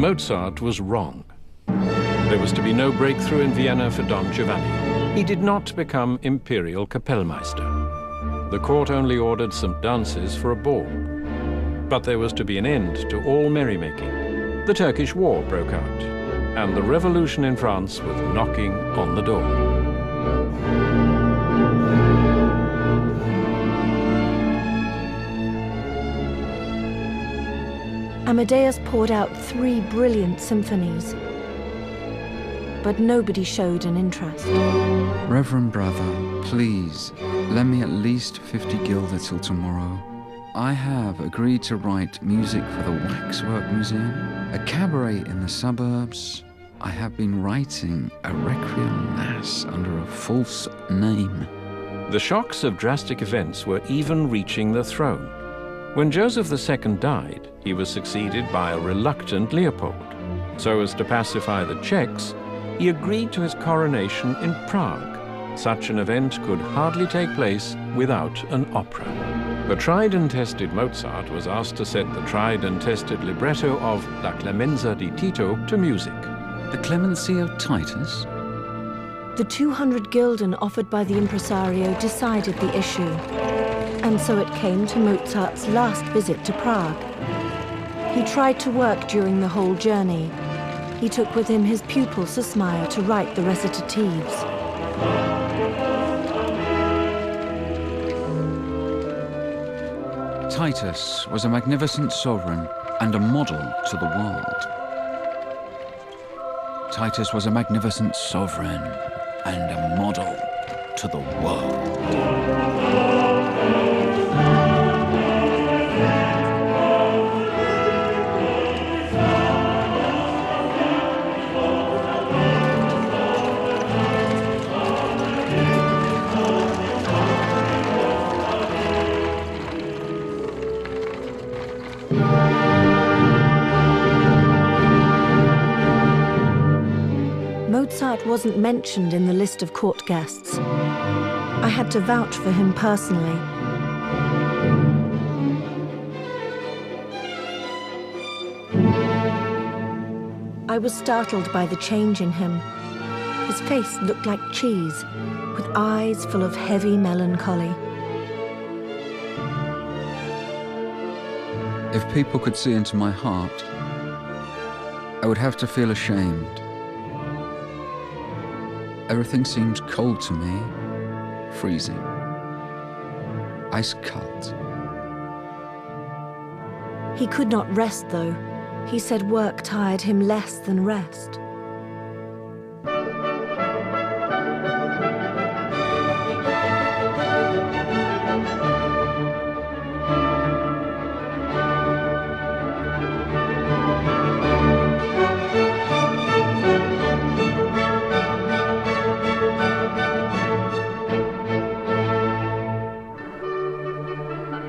Mozart was wrong. There was to be no breakthrough in Vienna for Don Giovanni. He did not become imperial Kapellmeister. The court only ordered some dances for a ball. But there was to be an end to all merrymaking. The Turkish War broke out, and the revolution in France was knocking on the door. Amadeus poured out 3 brilliant symphonies, but nobody showed an interest. Reverend brother, please, lend me at least 50 guilder till tomorrow. I have agreed to write music for the Waxwork Museum, a cabaret in the suburbs. I have been writing a requiem mass under a false name. The shocks of drastic events were even reaching the throne. When Joseph II died, he was succeeded by a reluctant Leopold. So as to pacify the Czechs, he agreed to his coronation in Prague. Such an event could hardly take place without an opera. The tried and tested Mozart was asked to set the tried and tested libretto of La Clemenza di Tito to music. The clemency of Titus? The 200 gulden offered by the impresario decided the issue, and so it came to Mozart's last visit to Prague. He tried to work during the whole journey. He took with him his pupil Sosmeyer to write the recitatives. Titus was a magnificent sovereign and a model to the world. Titus was a magnificent sovereign and a model to the world. Mozart wasn't mentioned in the list of court guests. I had to vouch for him personally. I was startled by the change in him. His face looked like cheese, with eyes full of heavy melancholy. If people could see into my heart, I would have to feel ashamed. Everything seemed cold to me, freezing, ice cold. He could not rest, though. He said work tired him less than rest.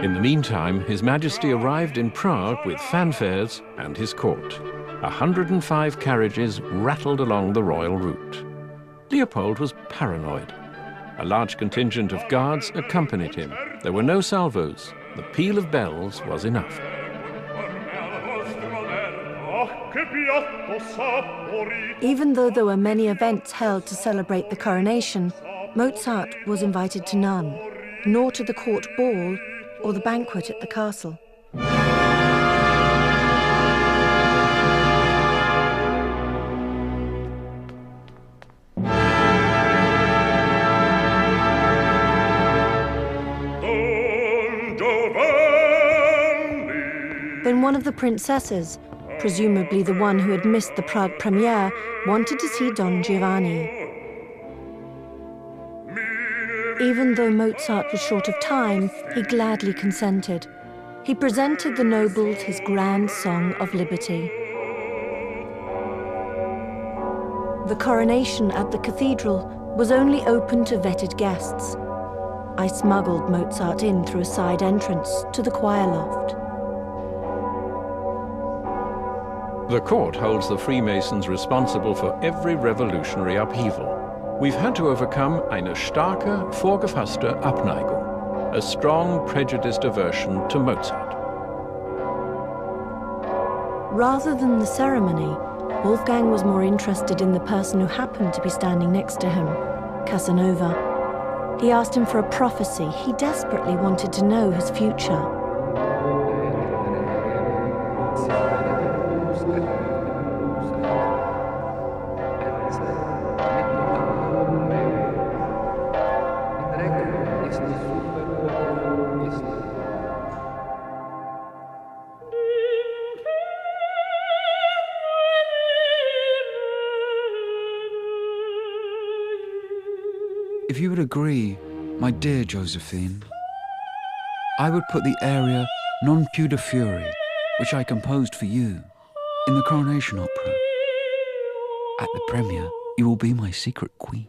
In the meantime, His Majesty arrived in Prague with fanfares and his court. 105 carriages rattled along the royal route. Leopold was paranoid. A large contingent of guards accompanied him. There were no salvos. The peal of bells was enough. Even though there were many events held to celebrate the coronation, Mozart was invited to none, nor to the court ball or the banquet at the castle. Then one of the princesses, presumably the one who had missed the Prague premiere, wanted to see Don Giovanni. Even though Mozart was short of time, he gladly consented. He presented the nobles his grand song of liberty. The coronation at the cathedral was only open to vetted guests. I smuggled Mozart in through a side entrance to the choir loft. The court holds the Freemasons responsible for every revolutionary upheaval. We've had to overcome eine starke, vorgefasste Abneigung, a strong, prejudiced aversion to Mozart. Rather than the ceremony, Wolfgang was more interested in the person who happened to be standing next to him, Casanova. He asked him for a prophecy. He desperately wanted to know his future. If you would agree, my dear Josephine, I would put the aria Non più di fuori, which I composed for you, in the Coronation Opera. At the premiere, you will be my secret queen.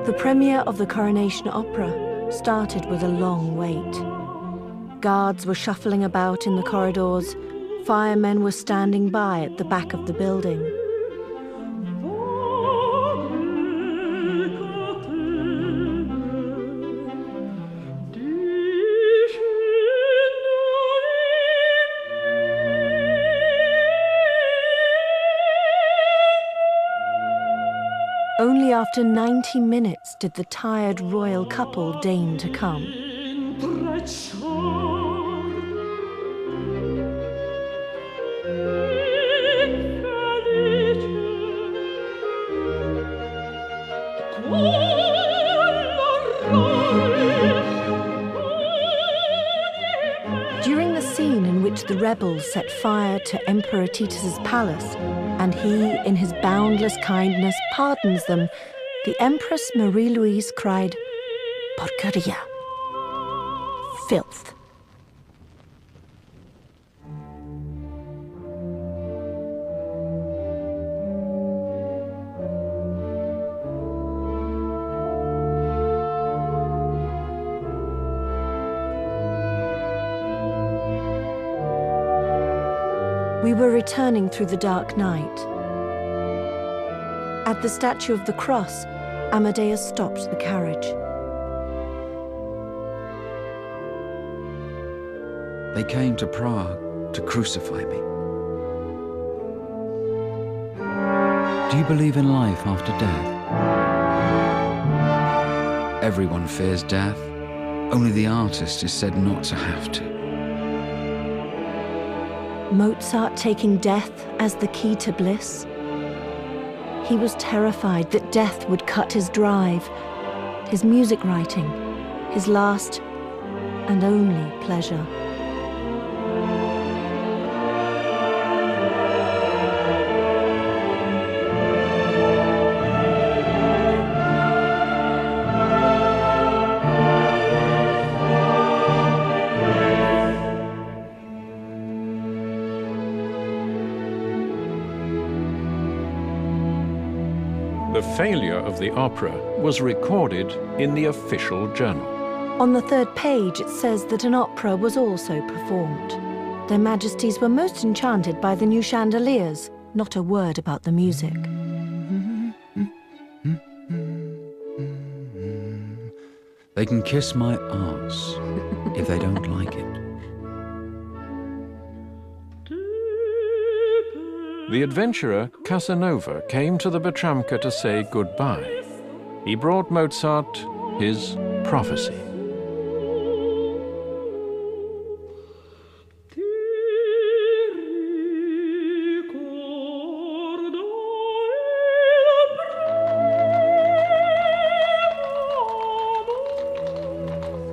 The premiere of the Coronation Opera started with a long wait. Guards were shuffling about in the corridors. Firemen were standing by at the back of the building. Only after 90 minutes did the tired royal couple deign to come. During the scene in which the rebels set fire to Emperor Titus's palace, and he, in his boundless kindness, pardons them, the Empress Marie-Louise cried, "Porqueria," filth. We were returning through the dark night. At the statue of the cross, Amadeus stopped the carriage. They came to Prague to crucify me. Do you believe in life after death? Everyone fears death. Only the artist is said not to have to. Mozart taking death as the key to bliss? He was terrified that death would cut his drive, his music writing, his last and only pleasure. The failure of the opera was recorded in the official journal. On the third page, it says that an opera was also performed. Their Majesties were most enchanted by the new chandeliers, not a word about the music. They can kiss my arse if they don't like it. The adventurer Casanova came to the Bertramka to say goodbye. He brought Mozart his prophecy.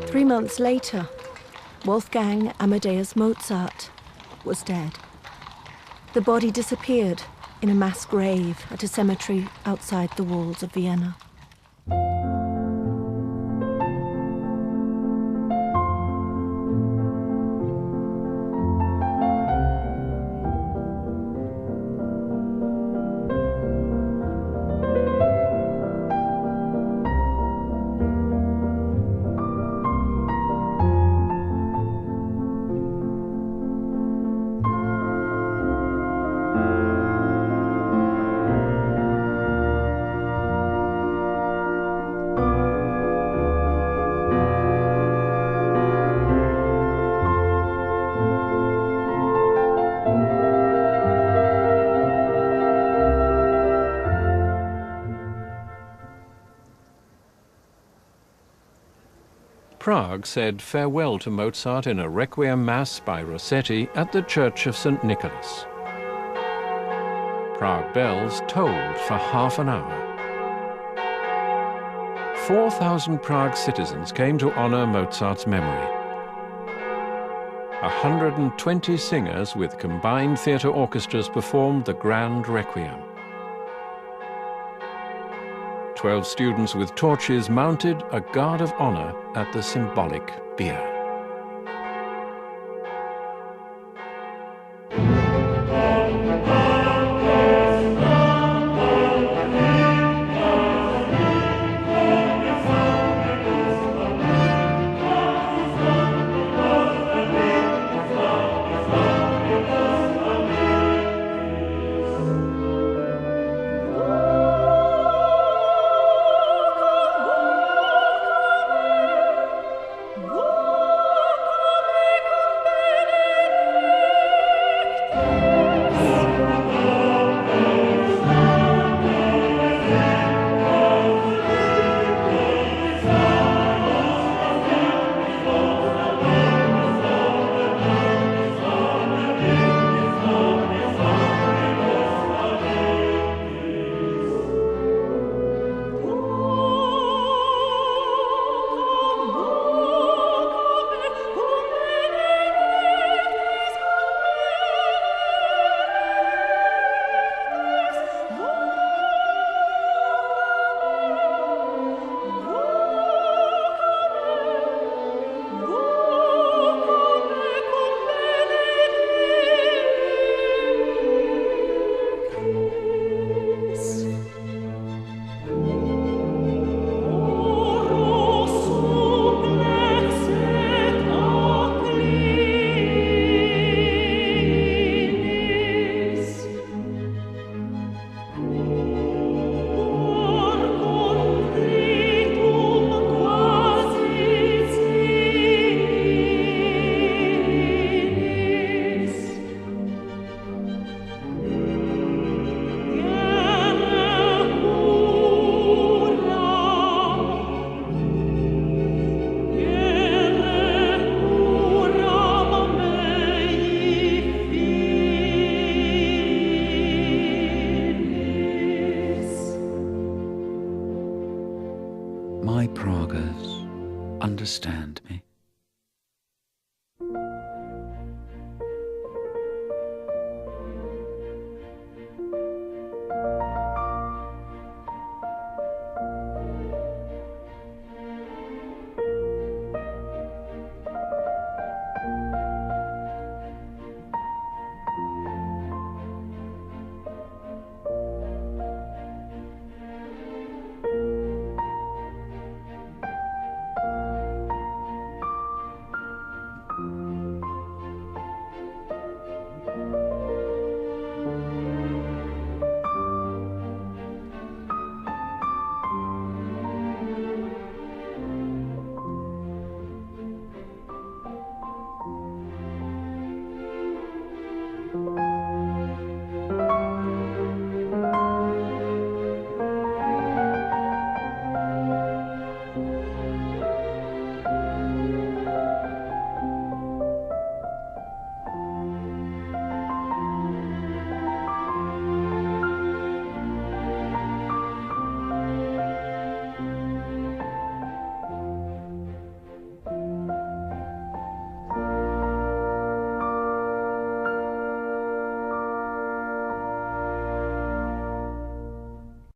Three months later, Wolfgang Amadeus Mozart was dead. The body disappeared in a mass grave at a cemetery outside the walls of Vienna. Prague said farewell to Mozart in a Requiem Mass by Rossetti at the Church of St. Nicholas. Prague bells tolled for half an hour. 4,000 Prague citizens came to honor Mozart's memory. 120 singers with combined theatre orchestras performed the Grand Requiem. 12 students with torches mounted a guard of honor at the symbolic bier. My Praguers understand me. Thank you.